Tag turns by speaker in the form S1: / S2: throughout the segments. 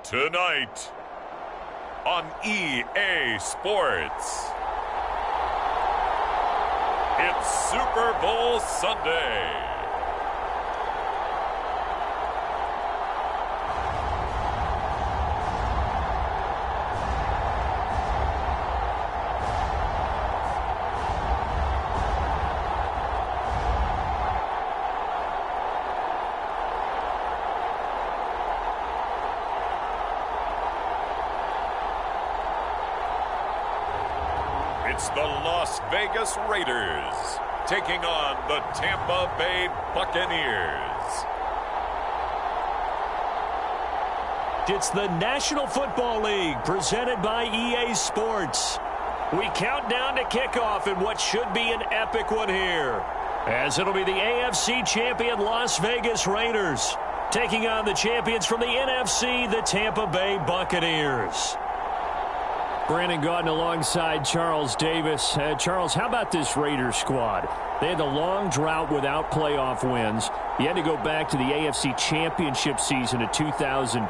S1: Tonight on EA Sports, it's Super Bowl Sunday. It's the Las Vegas Raiders taking on the Tampa Bay Buccaneers.
S2: It's the National Football League presented by EA Sports. We count down to kickoff in what should be an epic one here, as it'll be the AFC champion Las Vegas Raiders taking on the champions from the NFC, the Tampa Bay Buccaneers. Brandon Gaudin alongside Charles Davis. Charles, how about this Raiders squad? They had a long drought without playoff wins. You had to go back to the AFC Championship season of 2002,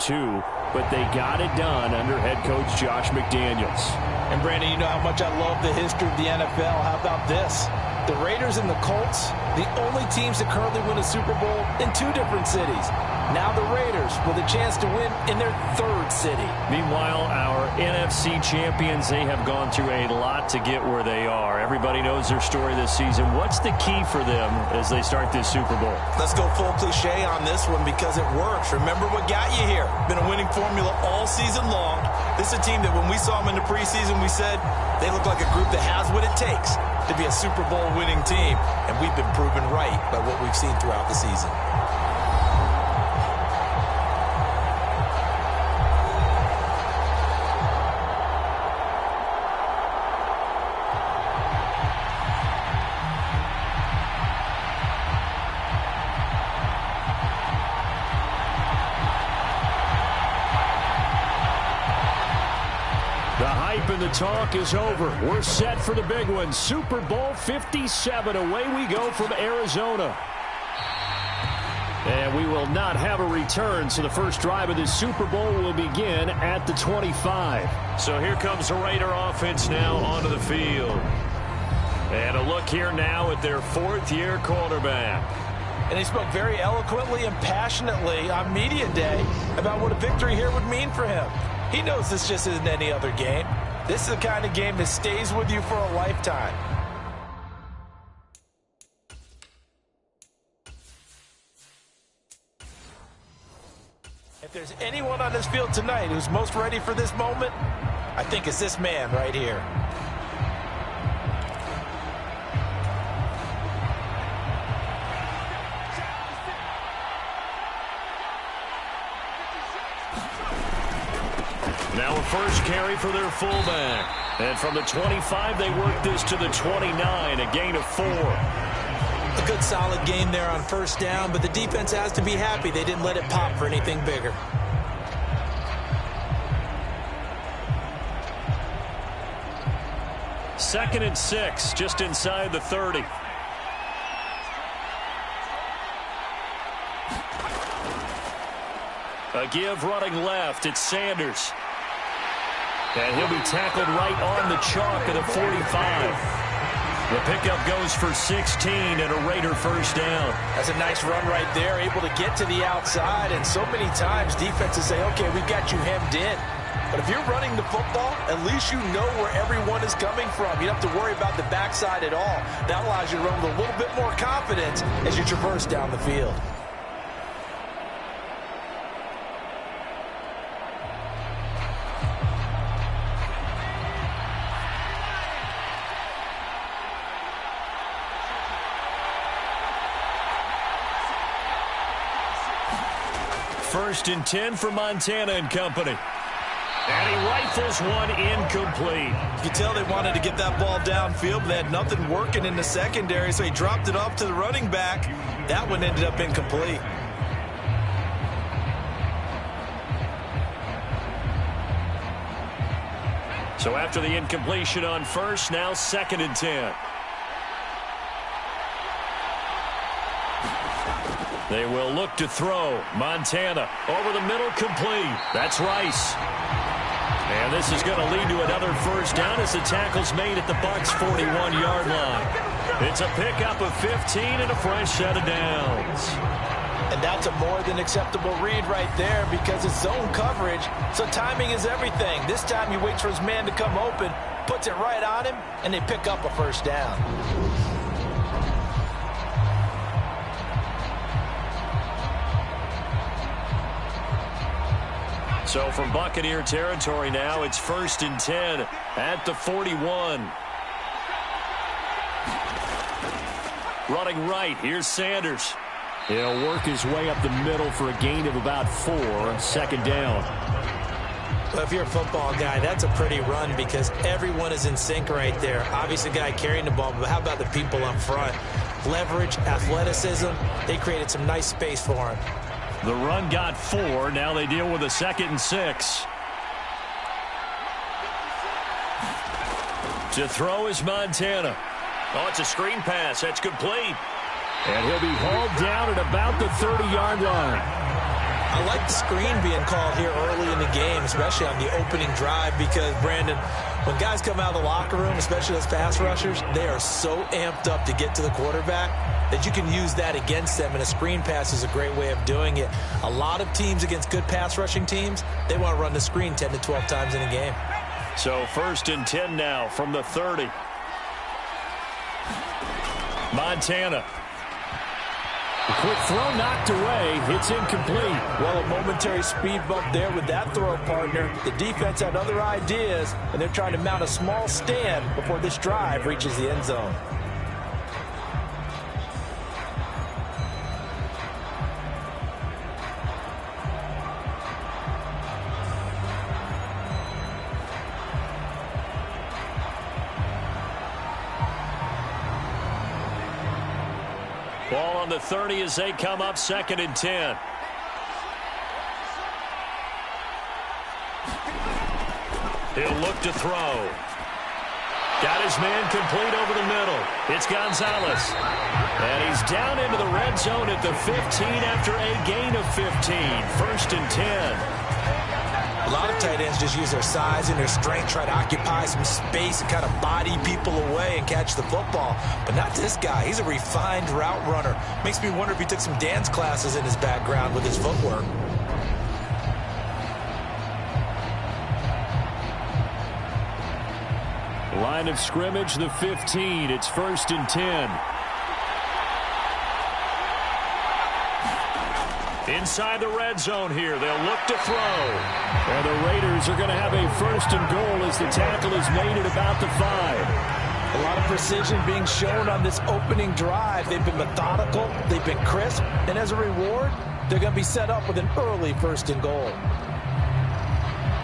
S2: but they got it done under head coach Josh McDaniels.
S3: And Brandon, you know how much I love the history of the NFL. How about this? The Raiders and the Colts, the only teams that currently win a Super Bowl in two different cities. Now the Raiders with a chance to win in their third city.
S2: Meanwhile, our NFC champions, they have gone through a lot to get where they are. Everybody knows their story this season. What's the key for them as they start this Super Bowl?
S3: Let's go full cliche on this one because it works. Remember what got you here. Been a winning formula all season long. This is a team that when we saw them in the preseason, we said they look like a group that has what it takes to be a Super Bowl winning team. And we've been proven right by what we've seen throughout the season.
S2: And the talk is over. We're set for the big one. Super Bowl 57. Away we go from Arizona. And we will not have a return, so the first drive of this Super Bowl will begin at the 25. So here comes the Raider offense now onto the field. And a look here now at their fourth-year quarterback.
S3: And he spoke very eloquently and passionately on media day about what a victory here would mean for him. He knows this just isn't any other game. This is the kind of game that stays with you for a lifetime. If there's anyone on this field tonight who's most ready for this moment, I think it's this man right here.
S2: Now a first carry for their fullback. And from the 25, they work this to the 29, a gain of 4.
S3: A good solid game there on first down, but the defense has to be happy they didn't let it pop for anything bigger.
S2: Second and 6, just inside the 30. A give running left. It's Sanders. And he'll be tackled right on the chalk at the 45. The pickup goes for 16 and a Raider first down.
S3: That's a nice run right there, able to get to the outside. And so many times defenses say, okay, we've got you hemmed in. But if you're running the football, at least you know where everyone is coming from. You don't have to worry about the backside at all. That allows you to run with a little bit more confidence as you traverse down the field.
S2: First and 10 for Montana and company. And he rifles one incomplete.
S3: You can tell they wanted to get that ball downfield, but they had nothing working in the secondary, so he dropped it off to the running back. That one ended up incomplete.
S2: So after the incompletion on first, now second and 10. They will look to throw. Montana over the middle, complete. That's Rice. And this is going to lead to another first down as the tackle's made at the Bucs' 41-yard line. It's a pickup of 15 and a fresh set of downs.
S3: And that's a more than acceptable read right there because it's zone coverage, so timing is everything. This time he waits for his man to come open, puts it right on him, and they pick up a first down.
S2: So from Buccaneer territory now, it's 1st and 10 at the 41. Running right, here's Sanders. He'll work his way up the middle for a gain of about 4 on second down.
S4: Well, if you're a football guy, that's a pretty run because everyone is in sync right there. Obviously, the guy carrying the ball, but how about the people up front? Leverage, athleticism, they created some nice space for him.
S2: The run got 4. Now they deal with a 2nd and 6. To throw is Montana. Oh, it's a screen pass. That's complete. And he'll be hauled down at about the 30-yard line.
S4: I like the screen being called here early in the game, especially on the opening drive, because, Brandon, when guys come out of the locker room, especially those pass rushers, they are so amped up to get to the quarterback that you can use that against them, and a screen pass is a great way of doing it. A lot of teams against good pass rushing teams, they want to run the screen 10 to 12 times in a game.
S2: So 1st and 10 now from the 30. Montana.
S5: A quick throw knocked away. It's incomplete.
S3: Well, a momentary speed bump there with that throw, partner. The defense had other ideas, and they're trying to mount a small stand before this drive reaches the end zone.
S2: Ball on the 30 as they come up 2nd and 10. He'll look to throw. Got his man complete over the middle. It's Gonzalez. And he's down into the red zone at the 15 after a gain of 15. 1st and 10.
S4: A lot of tight ends just use their size and their strength, try to occupy some space and kind of body people away and catch the football. But not this guy. He's a refined route runner. Makes me wonder if he took some dance classes in his background with his footwork.
S2: Line of scrimmage, the 15. It's 1st and 10. Inside the red zone here. They'll look to throw.
S5: And the Raiders are going to have a 1st and goal as the tackle is made at about the 5.
S3: A lot of precision being shown on this opening drive. They've been methodical. They've been crisp. And as a reward, they're going to be set up with an early 1st and goal.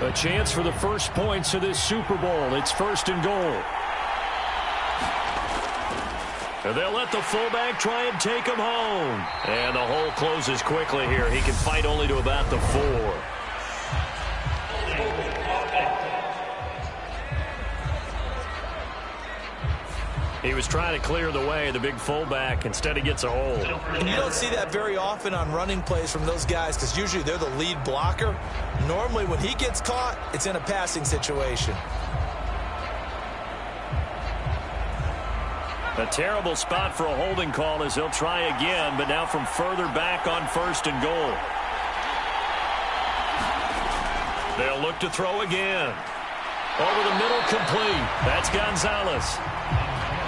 S2: A chance for the first points of this Super Bowl. It's 1st and goal. And they'll let the fullback try and take him home. And the hole closes quickly here. He can fight only to about the 4. He was trying to clear the way, the big fullback. Instead, he gets a hole.
S4: And you don't see that very often on running plays from those guys because usually they're the lead blocker. Normally, when he gets caught, it's in a passing situation.
S2: A terrible spot for a holding call as he'll try again, but now from further back on 1st and goal. They'll look to throw again. Over the middle, complete. That's Gonzalez.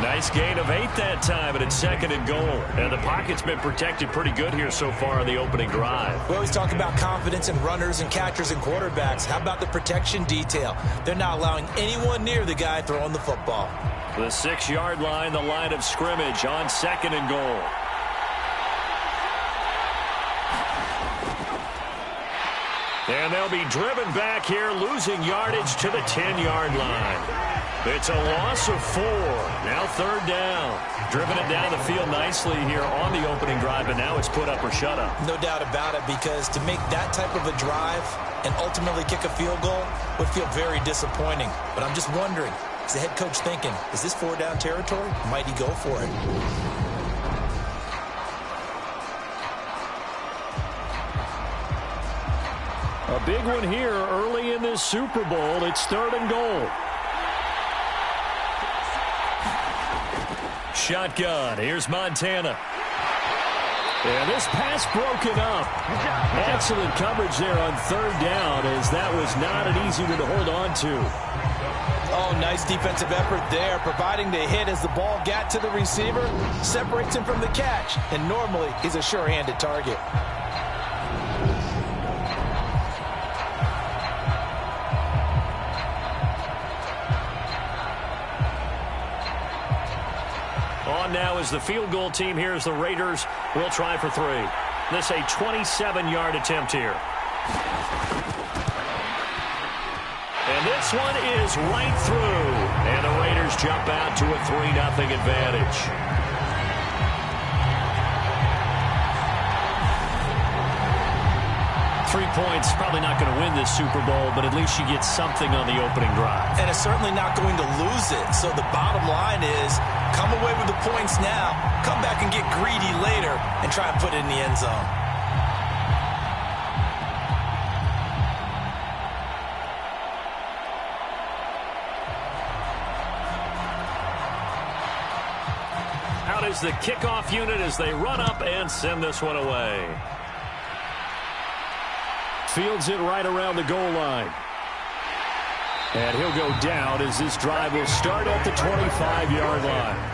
S2: Nice gain of 8 that time, and it's 2nd and goal. And the pocket's been protected pretty good here so far on the opening drive.
S4: We always talk about confidence in runners and catchers and quarterbacks. How about the protection detail? They're not allowing anyone near the guy throwing the football.
S2: The 6-yard line, the line of scrimmage on 2nd and goal. And they'll be driven back here, losing yardage to the 10-yard line. It's a loss of 4. Now 3rd down. Driven it down the field nicely here on the opening drive, and now it's put up or shut up.
S4: No doubt about it, because to make that type of a drive and ultimately kick a field goal would feel very disappointing. But I'm just wondering, is the head coach thinking, is this 4-down territory? Might he go for it?
S5: big one here early in this Super Bowl. It's 3rd and goal.
S2: Shotgun. Here's Montana.
S5: And this pass broken up. Excellent coverage there on 3rd down, as that was not an easy one to hold on to.
S3: Oh, nice defensive effort there, providing the hit as the ball got to the receiver, separates him from the catch, and normally he's a sure-handed target.
S2: On now is the field goal team. Here's the Raiders. We'll try for 3. This a 27-yard attempt here. And this one is right through. And the Raiders jump out to a 3-0 advantage. Three points, probably not going to win this Super Bowl, but at least you get something on the opening drive.
S3: And it's certainly not going to lose it. So the bottom line is, come away with the points now, come back and get greedy later, and try and put it in the end zone.
S2: Out is the kickoff unit as they run up and send this one away.
S5: Fields it right around the goal line. And he'll go down as this drive will start at the 25-yard line.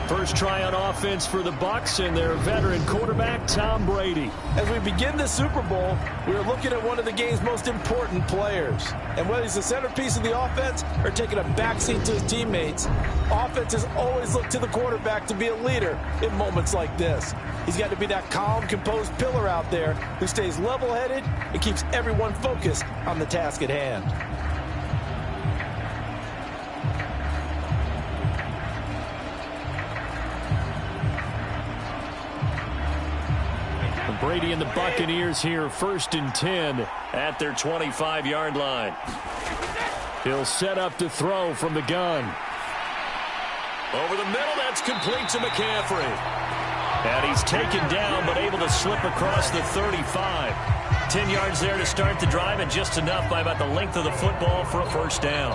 S5: First try on offense for the Bucs and their veteran quarterback, Tom Brady.
S3: As we begin the Super Bowl, we are looking at one of the game's most important players. And whether he's the centerpiece of the offense or taking a backseat to his teammates, offenses always look to the quarterback to be a leader in moments like this. He's got to be that calm, composed pillar out there who stays level-headed and keeps everyone focused on the task at hand.
S5: Brady and the Buccaneers here, 1st and 10
S2: at their 25-yard line.
S5: He'll set up to throw from the gun.
S2: Over the middle, that's complete to McCaffrey. And he's taken down, but able to slip across the 35. 10 yards there to start the drive, and just enough by about the length of the football for a first down.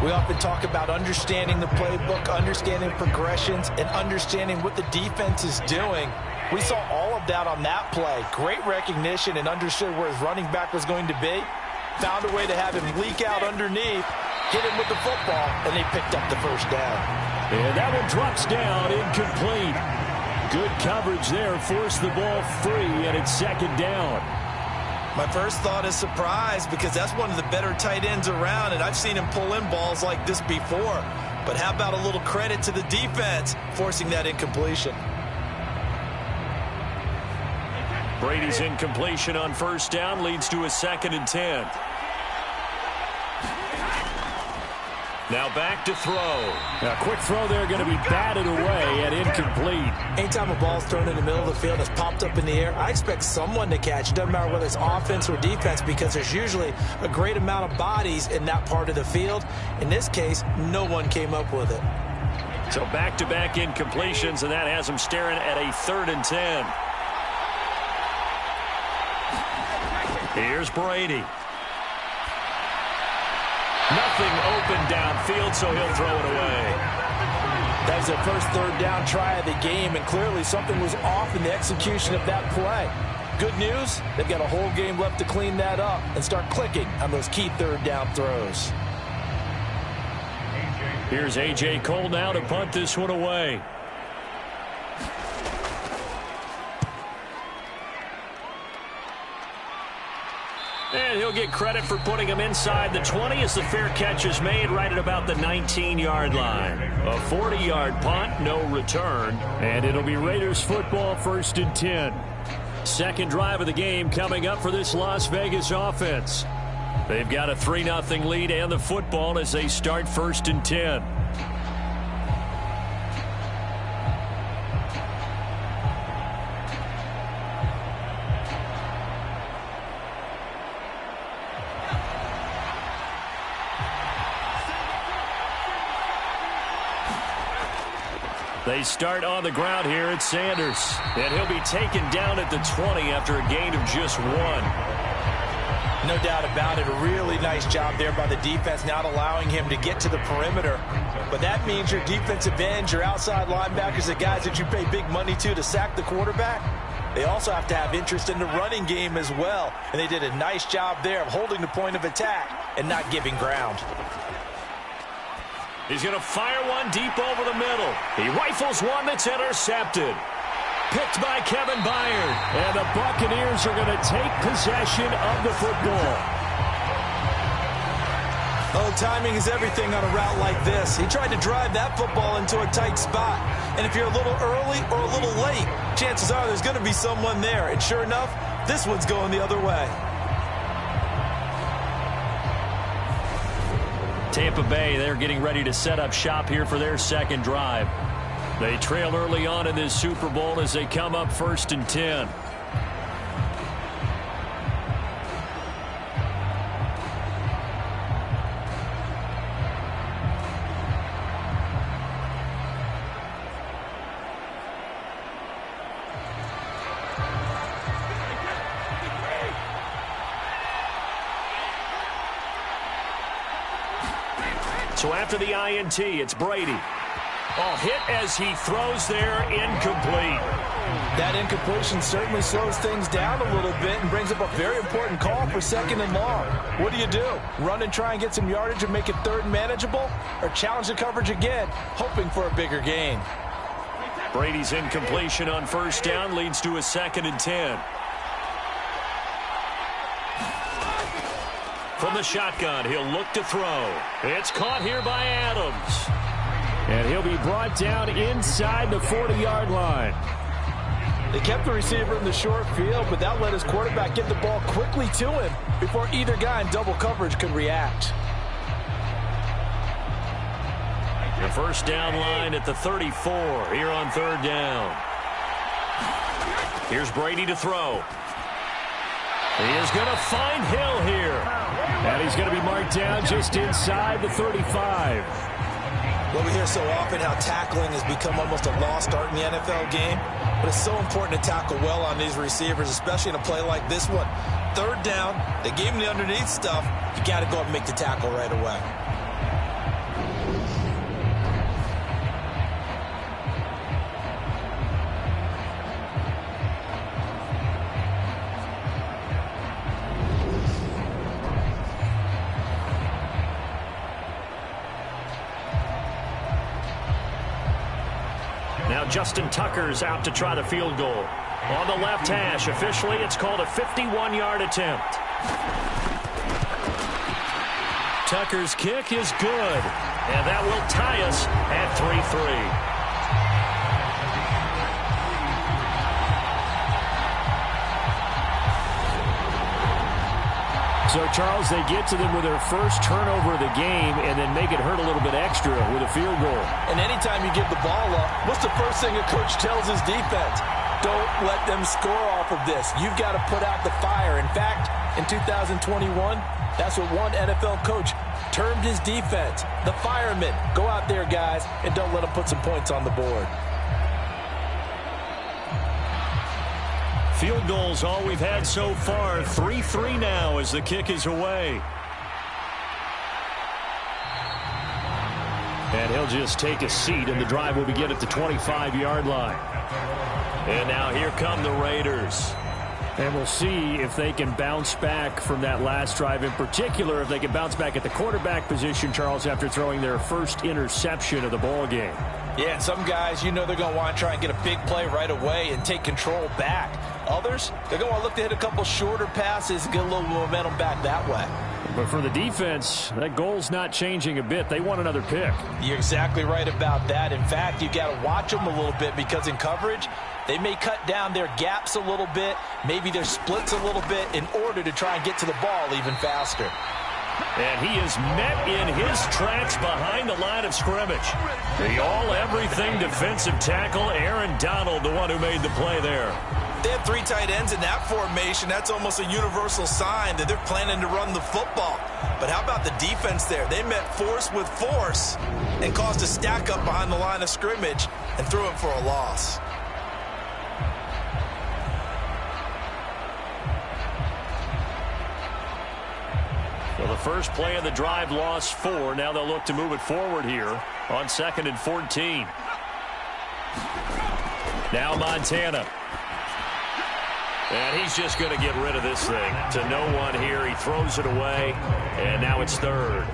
S3: We often talk about understanding the playbook, understanding progressions, and understanding what the defense is doing. We saw all of that on that play. Great recognition and understood where his running back was going to be. Found a way to have him leak out underneath, hit him with the football, and they picked up the first down.
S5: And that one drops down, incomplete. Good coverage there, forced the ball free, and it's 2nd down.
S3: My first thought is surprise, because that's one of the better tight ends around, and I've seen him pull in balls like this before. But how about a little credit to the defense forcing that incompletion?
S2: Brady's incompletion on first down leads to a 2nd and 10. Now back to throw.
S5: A quick throw there, going to be batted away and incomplete.
S3: Anytime a ball's thrown in the middle of the field, it's popped up in the air, I expect someone to catch. It doesn't matter whether it's offense or defense, because there's usually a great amount of bodies in that part of the field. In this case, no one came up with it.
S2: So back-to-back incompletions, and that has him staring at a 3rd and 10. Here's Brady. Nothing open downfield, so he'll throw it away.
S3: That was their first 3rd down try of the game, and clearly something was off in the execution of that play. Good news, they've got a whole game left to clean that up and start clicking on those key 3rd down throws.
S5: Here's A.J. Cole now to punt this one away.
S2: And he'll get credit for putting him inside the 20 as the fair catch is made right at about the 19-yard line. A 40-yard punt, no return.
S5: And it'll be Raiders football, 1st and 10. Second drive of the game coming up for this Las Vegas offense.
S2: They've got a 3-0 lead and the football as they start 1st and 10. They start on the ground here at Sanders. And he'll be taken down at the 20 after a gain of just 1.
S3: No doubt about it. A really nice job there by the defense, not allowing him to get to the perimeter. But that means your defensive ends, your outside linebackers, the guys that you pay big money to sack the quarterback, they also have to have interest in the running game as well. And they did a nice job there of holding the point of attack and not giving ground.
S2: He's going to fire one deep over the middle. He rifles one that's intercepted. Picked by Kevin Byard. And the Buccaneers are going to take possession of the football.
S4: Oh, timing is everything on a route like this. He tried to drive that football into a tight spot. And if you're a little early or a little late, chances are there's going to be someone there. And sure enough, this one's going the other way.
S2: Tampa Bay, they're getting ready to set up shop here for their second drive. They trail early on in this Super Bowl as they come up 1st and 10. So after the INT, it's Brady. Oh, hit as he throws there, incomplete.
S3: That incompletion certainly slows things down a little bit and brings up a very important call for 2nd and long. What do? Run and try and get some yardage and make it 3rd and manageable? Or challenge the coverage again, hoping for a bigger gain?
S2: Brady's incompletion on 1st down leads to a 2nd and 10. From the shotgun, he'll look to throw. It's caught here by Adams.
S5: And he'll be brought down inside the 40-yard line.
S3: They kept the receiver in the short field, but that let his quarterback get the ball quickly to him before either guy in double coverage could react.
S2: The 1st down line at the 34 here on 3rd down. Here's Brady to throw. He is going to find Hill here.
S5: And he's going to be marked down just inside the 35.
S4: Well, we hear so often how tackling has become almost a lost art in the NFL game. But it's so important to tackle well on these receivers, especially in a play like this one. 3rd down, they gave him the underneath stuff. You got to go up and make the tackle right away.
S2: Now Justin Tucker's out to try the field goal. On the left hash, officially it's called a 51-yard attempt. Tucker's kick is good. And that will tie us at 3-3.
S5: So, Charles, they get to them with their first turnover of the game and then make it hurt a little bit extra with a field goal.
S3: And anytime you give the ball up, what's the first thing a coach tells his defense? Don't let them score off of this. You've got to put out the fire. In fact, in 2021, that's what one NFL coach termed his defense. The firemen. Go out there, guys, and don't let them put some points on the board.
S2: Field goals all we've had so far. 3-3 now as the kick is away. And he'll just take a seat, and the drive will begin at the 25-yard line. And now here come the Raiders.
S5: And we'll see if they can bounce back from that last drive, in particular if they can bounce back at the quarterback position, Charles, after throwing their first interception of the ball game.
S3: Yeah, and some guys, you know they're going to want to try and get a big play right away and take control back. Others, they're going to want to look to hit a couple shorter passes and get a little momentum back that way.
S5: But for the defense, that goal's not changing a bit. They want another pick.
S3: You're exactly right about that. In fact, you got to watch them a little bit because in coverage, they may cut down their gaps a little bit, maybe their splits a little bit in order to try and get to the ball even faster.
S2: And he is met in his tracks behind the line of scrimmage. The all-everything defensive tackle, Aaron Donald, the one who made the play there.
S4: They have 3 tight ends in that formation. That's almost a universal sign that they're planning to run the football. But how about the defense there? They met force with force and caused a stack up behind the line of scrimmage and threw it for a loss.
S2: Well, the first play of the drive lost 4. Now they'll look to move it forward here on 2nd and 14. Now Montana. And he's just going to get rid of this thing to no one here. He throws it away, and now it's 3rd.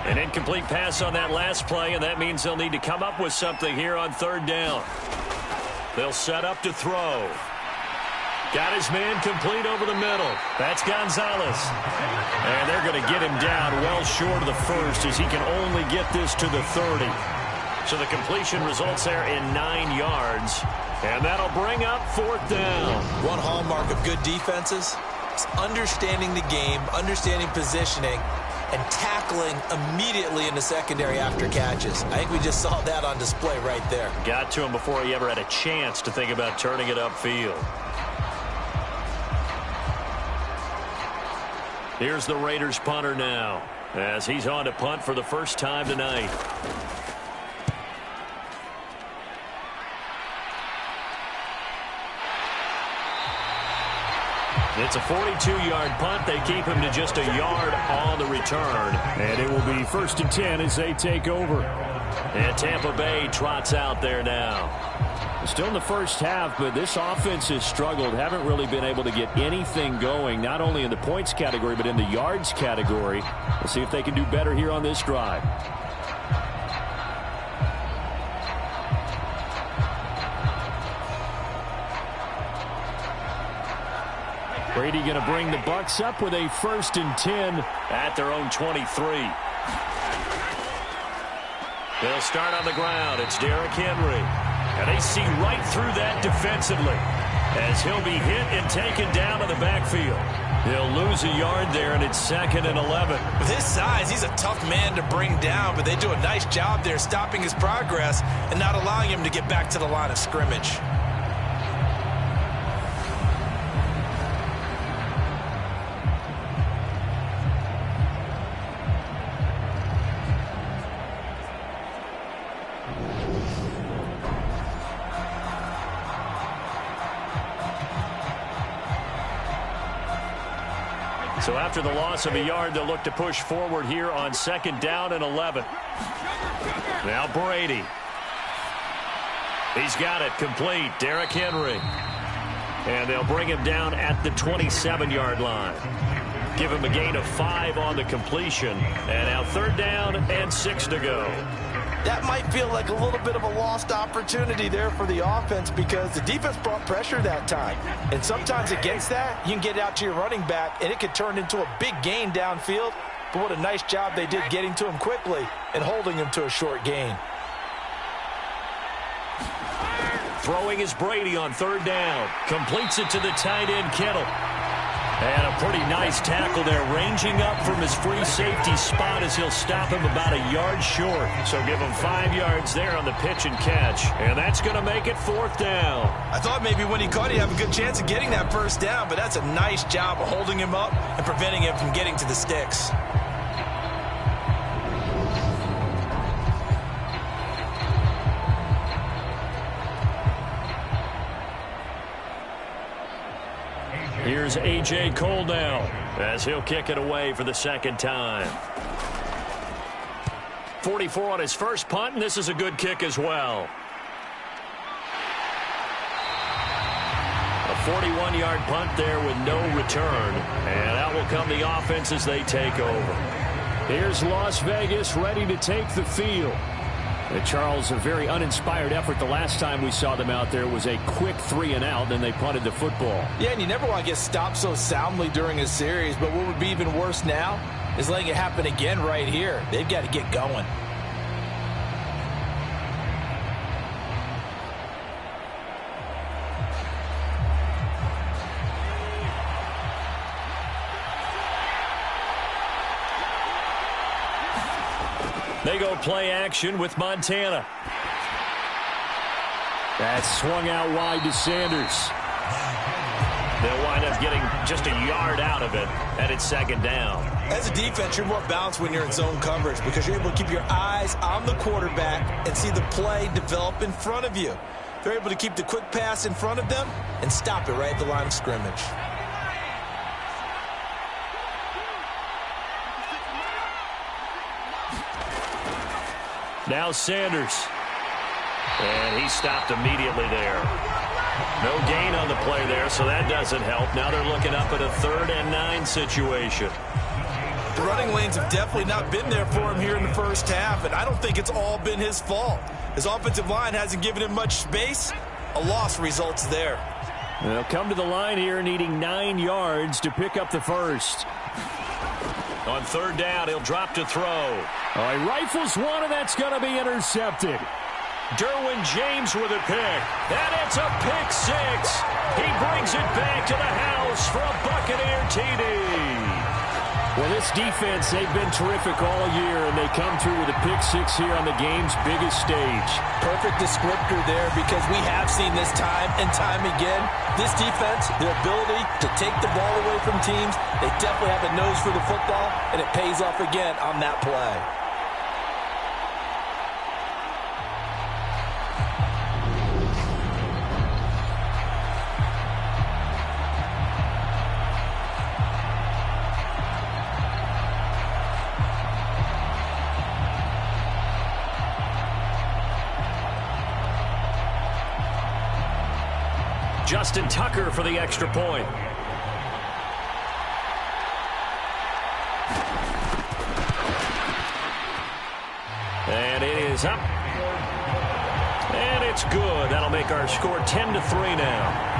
S2: An incomplete pass on that last play, and that means they'll need to come up with something here on 3rd down. They'll set up to throw. Got his man complete over the middle. That's Gonzalez. And they're going to get him down well short of the 1st as he can only get this to the 30. So the completion results there in 9 yards. And that'll bring up 4th down.
S4: One hallmark of good defenses is understanding the game, understanding positioning, and tackling immediately in the secondary after catches. I think we just saw that on display right there.
S2: Got to him before he ever had a chance to think about turning it upfield. Here's the Raiders punter now as he's on to punt for the first time tonight. It's a 42-yard punt. They keep him to just a yard on the return.
S5: And it will be 1st and 10 as they take over.
S2: And Tampa Bay trots out there now.
S5: Still in the first half, but this offense has struggled. Haven't really been able to get anything going, not only in the points category, but in the yards category. We'll see if they can do better here on this drive. Brady going to bring the Bucs up with a 1st and 10
S2: at their own 23. They'll start on the ground. It's Derrick Henry. And they see right through that defensively as he'll be hit and taken down in the backfield. He'll lose a yard there, and it's 2nd and 11.
S4: With his size, he's a tough man to bring down, but they do a nice job there stopping his progress and not allowing him to get back to the line of scrimmage.
S2: So after the loss of a yard, they'll look to push forward here on 2nd down and 11. Now Brady. He's got it complete. Derrick Henry. And they'll bring him down at the 27-yard line. Give him a gain of 5 on the completion. And now 3rd down and 6 to go.
S4: That might feel like a little bit of a lost opportunity there for the offense because the defense brought pressure that time. And sometimes against that, you can get out to your running back, and it could turn into a big gain downfield. But what a nice job they did getting to him quickly and holding him to a short gain.
S2: Throwing is Brady on 3rd down. Completes it to the tight end, Kittle. And a pretty nice tackle there, ranging up from his free safety spot as he'll stop him about a yard short. So give him 5 yards there on the pitch and catch. And that's going to make it 4th down.
S4: I thought maybe when he caught it, he'd have a good chance of getting that 1st down, but that's a nice job of holding him up and preventing him from getting to the sticks.
S2: Here's A.J. Cole now as he'll kick it away for the 2nd time. 44 on his first punt, and this is a good kick as well. A 41-yard punt there with no return, and out will come the offense as they take over.
S5: Here's Las Vegas ready to take the field. Charles, a very uninspired effort the last time we saw them out there was a quick 3-and-out, then they punted the football.
S4: Yeah, and you never want to get stopped so soundly during a series, but what would be even worse now is letting it happen again right here. They've got to get going.
S2: They go play action with Montana. That's swung out wide to Sanders. They'll wind up getting just a yard out of it, and it's second down.
S4: As a defense, you're more balanced when you're in zone coverage because you're able to keep your eyes on the quarterback and see the play develop in front of you. They're able to keep the quick pass in front of them and stop it right at the line of scrimmage.
S2: Now Sanders. And he stopped immediately there. No gain on the play there, so that doesn't help. Now they're looking up at a 3rd and 9 situation.
S4: The running lanes have definitely not been there for him here in the first half, and I don't think it's all been his fault. His offensive line hasn't given him much space. A loss results there.
S2: They'll come to the line here needing 9 yards to pick up the first. On 3rd down, he'll drop to throw.
S5: He rifles one, and that's going to be intercepted.
S2: Derwin James with a pick. And it's a pick 6. He brings it back to the house for a Buccaneer TD.
S5: Well, this defense, they've been terrific all year, and they come through with a pick 6 here on the game's biggest stage.
S4: Perfect descriptor there because we have seen this time and time again. This defense, their ability to take the ball away from teams, they definitely have a nose for the football, and it pays off again on that play.
S2: Justin Tucker for the extra point. And it is up. And it's good. That'll make our score 10-3 now.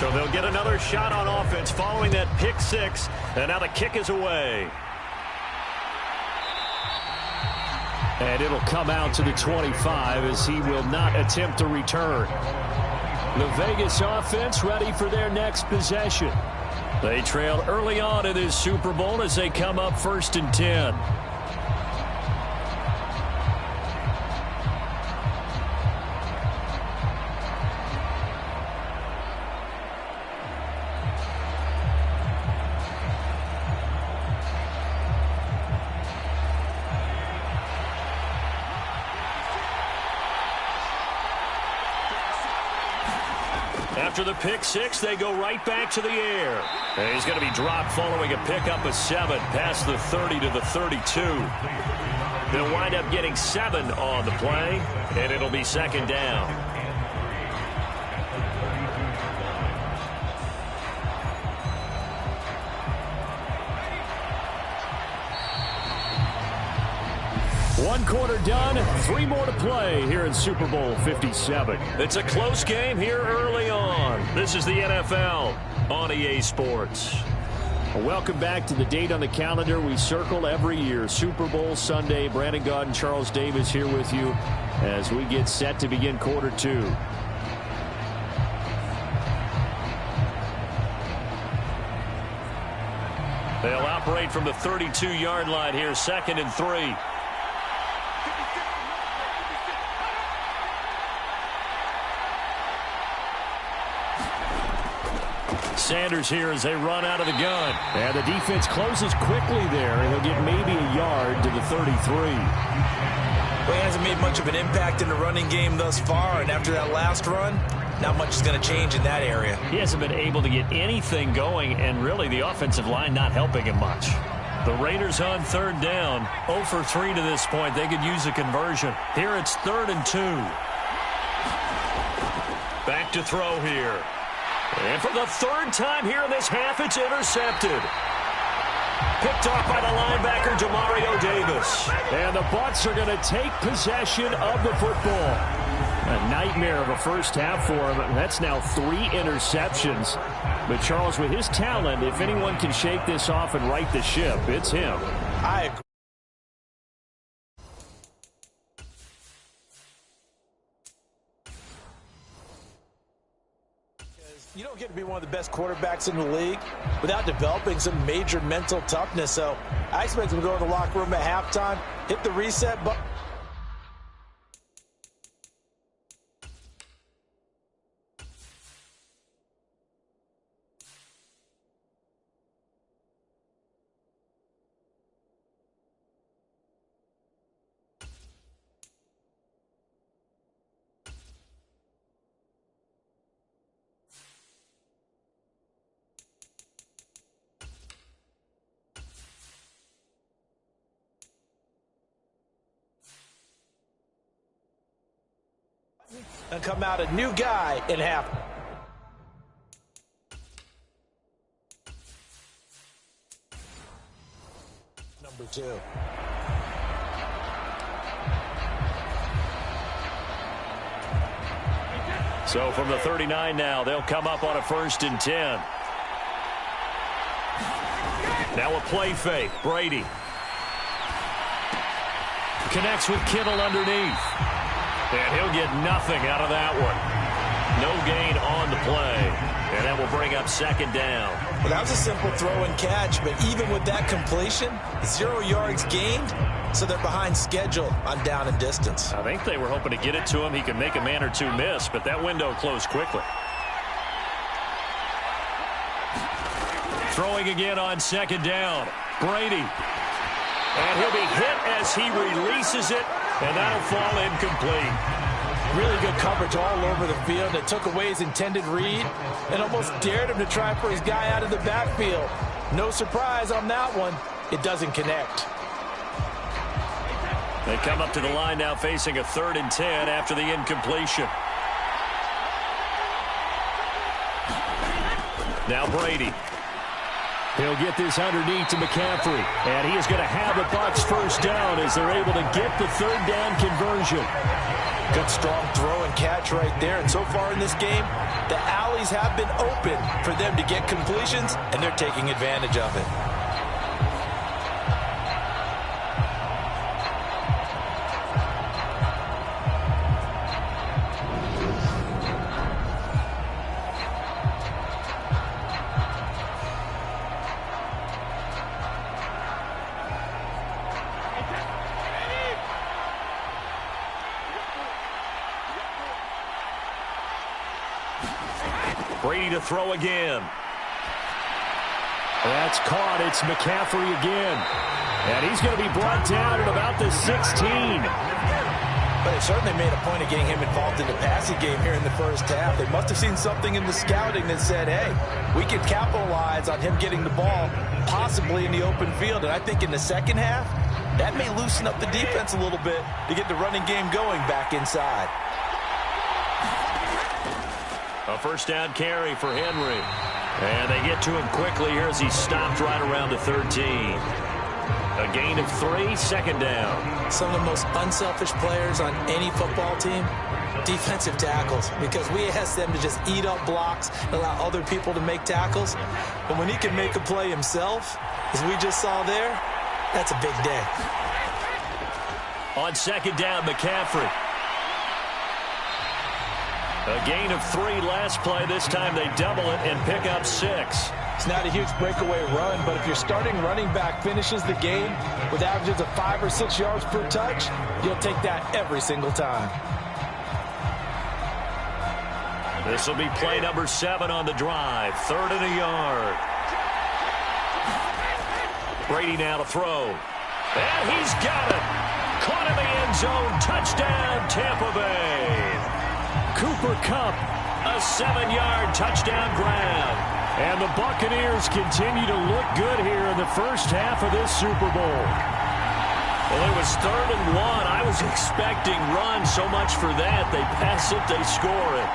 S2: So they'll get another shot on offense following that pick 6, and now the kick is away.
S5: And it'll come out to the 25 as he will not attempt to return. The Vegas offense ready for their next possession.
S2: They trailed early on in this Super Bowl as they come up 1st and 10. After the pick 6, they go right back to the air. And he's going to be dropped following a pickup of 7 past the 30 to the 32. They'll wind up getting 7 on the play, and it'll be second down.
S5: One quarter done, 3 more to play here in Super Bowl 57.
S2: It's a close game here early on. This is the NFL on EA Sports.
S5: Welcome back to the date on the calendar we circle every year, Super Bowl Sunday. Brandon Gaud and Charles Davis here with you as we get set to begin quarter 2.
S2: They'll operate from the 32-yard line here, 2nd and 3. Sanders here as they run out of the gun.
S5: And the defense closes quickly there, and he'll get maybe a yard to the 33.
S4: Well, he hasn't made much of an impact in the running game thus far, and after that last run, not much is going to change in that area.
S2: He hasn't been able to get anything going, and really the offensive line not helping him much. The Raiders on 3rd down, 0 for 3 to this point. They could use a conversion. Here it's 3rd and 2. Back to throw here. And for the third time here in this half, it's intercepted. Picked off by the linebacker, Demario Davis. And the Bucs are going to take possession of the football. A nightmare of a first half for him. That's now 3 interceptions. But, Charles, with his talent, if anyone can shake this off and right the ship, it's him.
S3: I agree. You don't get to be one of the best quarterbacks in the league without developing some major mental toughness. So I expect him to go in the locker room at halftime, hit the reset button. And come out a new guy in half. Number 2.
S2: So from the 39 now, they'll come up on a 1st and 10. Now a play fake. Brady connects with Kittle underneath. And he'll get nothing out of that one. No gain on the play. And that will bring up 2nd down.
S3: Well, that was a simple throw and catch, but even with that completion, 0 yards gained, so they're behind schedule on down and distance.
S2: I think they were hoping to get it to him. He could make a man or two miss, but that window closed quickly. Throwing again on 2nd down. Brady. And he'll be hit as he releases it. And that'll fall incomplete.
S3: Really good coverage all over the field. It took away his intended read and almost dared him to try for his guy out of the backfield. No surprise on that one. It doesn't connect.
S2: They come up to the line now facing a 3rd and 10 after the incompletion. Now Brady. He'll get this underneath to McCaffrey. And he is going to have the Bucs 1st down as they're able to get the 3rd down conversion.
S3: Good strong throw and catch right there. And so far in this game, the alleys have been open for them to get completions, and they're taking advantage of it.
S2: Brady to throw again. That's caught. It's McCaffrey again. And he's going to be brought down at about the 16.
S3: But it certainly made a point of getting him involved in the passing game here in the first half. They must have seen something in the scouting that said, hey, we could capitalize on him getting the ball possibly in the open field. And I think in the second half, that may loosen up the defense a little bit to get the running game going back inside.
S2: A 1st down carry for Henry. And they get to him quickly here as he stopped right around the 13. A gain of 3, 2nd down.
S4: Some of the most unselfish players on any football team, defensive tackles, because we ask them to just eat up blocks, allow other people to make tackles. But when he can make a play himself, as we just saw there, that's a big day.
S2: On 2nd down, McCaffrey. A gain of 3 last play. This time they double it and pick up 6.
S3: It's not a huge breakaway run, but if your starting running back finishes the game with averages of 5 or 6 yards per touch, you'll take that every single time.
S2: This will be play number 7 on the drive. 3rd and a yard. Brady now to throw. And he's got it. Caught in the end zone. Touchdown, Tampa Bay. Cooper Kupp, a 7-yard touchdown grab. And the Buccaneers continue to look good here in the first half of this Super Bowl. Well, it was 3rd and 1. I was expecting run. So much for that. They pass it, they score it.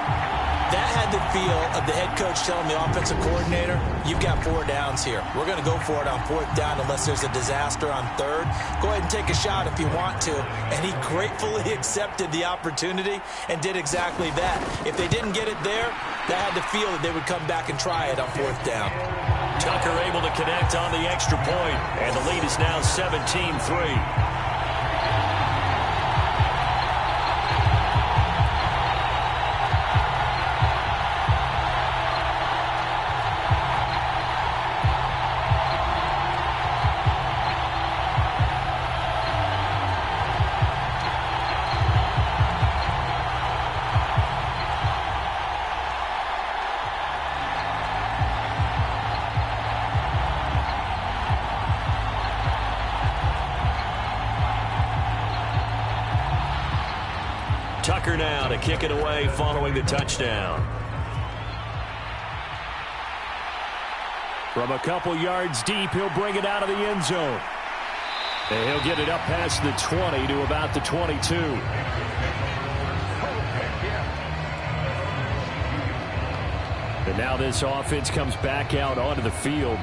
S4: That had the feel of the head coach telling the offensive coordinator, you've got 4 downs here. We're going to go for it on 4th down unless there's a disaster on 3rd. Go ahead and take a shot if you want to. And he gratefully accepted the opportunity and did exactly that. If they didn't get it there, that had the feel that they would come back and try it on 4th down.
S2: Tucker able to connect on the extra point, and the lead is now 17-3. Tucker now to kick it away following the touchdown. From a couple yards deep, he'll bring it out of the end zone. And he'll get it up past the 20 to about the 22. And now this offense comes back out onto the field.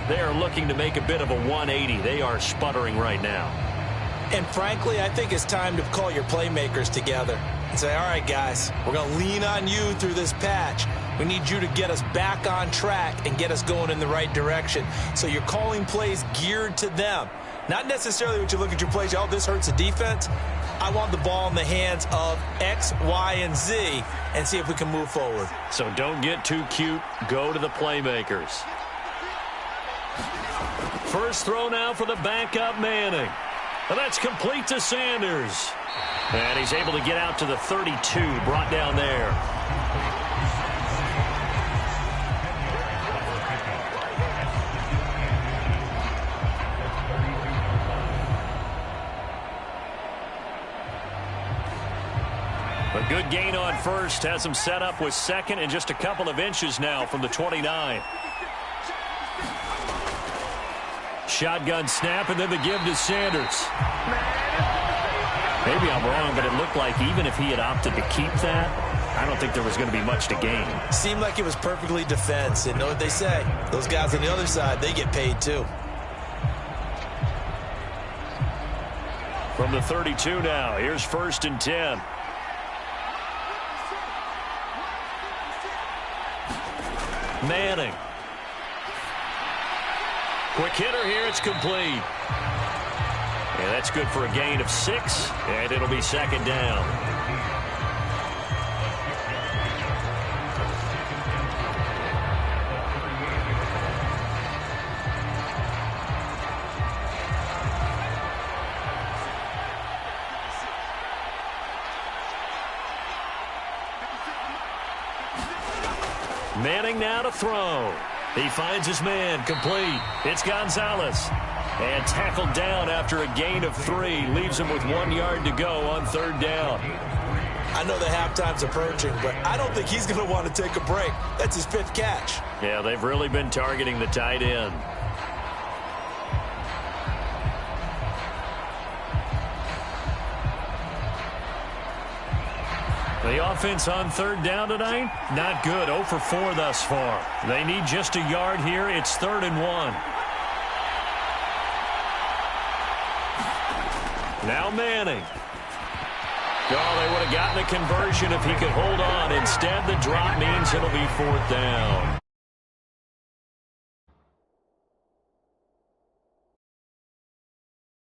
S2: They are looking to make a bit of a 180. They are sputtering right now.
S4: And frankly, I think it's time to call your playmakers together and say, all right, guys, we're going to lean on you through this patch. We need you to get us back on track and get us going in the right direction. So you're calling plays geared to them. Not necessarily when you look at your plays, oh, this hurts the defense. I want the ball in the hands of X, Y, and Z and see if we can move forward.
S2: So don't get too cute. Go to the playmakers. First throw now for the backup Manning. Well, that's complete to Sanders. And he's able to get out to the 32, brought down there. A good gain on first. Has him set up with second and just a couple of inches now from the 29. Shotgun snap, and then the give to Sanders. Maybe I'm wrong, but it looked like even if he had opted to keep that, I don't think there was going to be much to gain.
S4: Seemed like it was perfectly defense. And know what they say? Those guys on the other side, they get paid too.
S2: From the 32 now, here's 1st and 10. Manning. Quick hitter here, it's complete. Yeah, that's good for a gain of 6, and it'll be 2nd down. Manning now to throw. He finds his man, complete. It's Gonzalez. And tackled down after a gain of 3. Leaves him with 1 yard to go on 3rd down.
S4: I know the halftime's approaching, but I don't think he's going to want to take a break. That's his 5th catch.
S2: Yeah, they've really been targeting the tight end. The offense on 3rd down tonight, not good. 0 for 4 thus far. They need just a yard here. It's 3rd and 1. Now Manning. Oh, they would have gotten a conversion if he could hold on. Instead, the drop means it'll be 4th down.